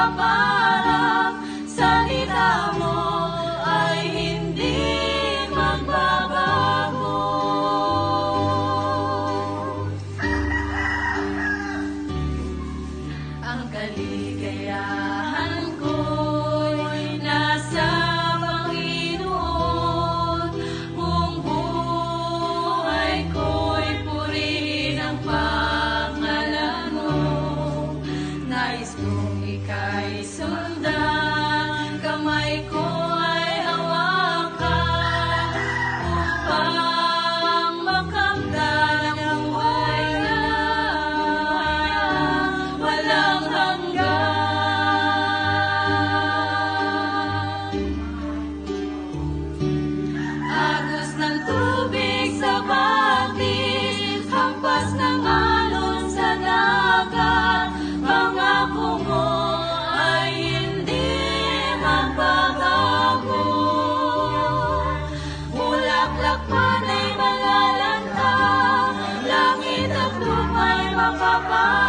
kaparang salita mo ay hindi magbabago. Ang kaligayahan ko'y nasa Panginoon, kung buhay ko'y purihin ang pangalan mo. Nais kong ika'y sundan, kamay ko ay hawakan, upang makamtan ang buhay na walang hanggan. Agos ng tubig sa batis, hampas ng alon sa dagat, pangako mo ay hindi magbabago. Bulaklak man ay malalanta, langit at lupa'y makapal.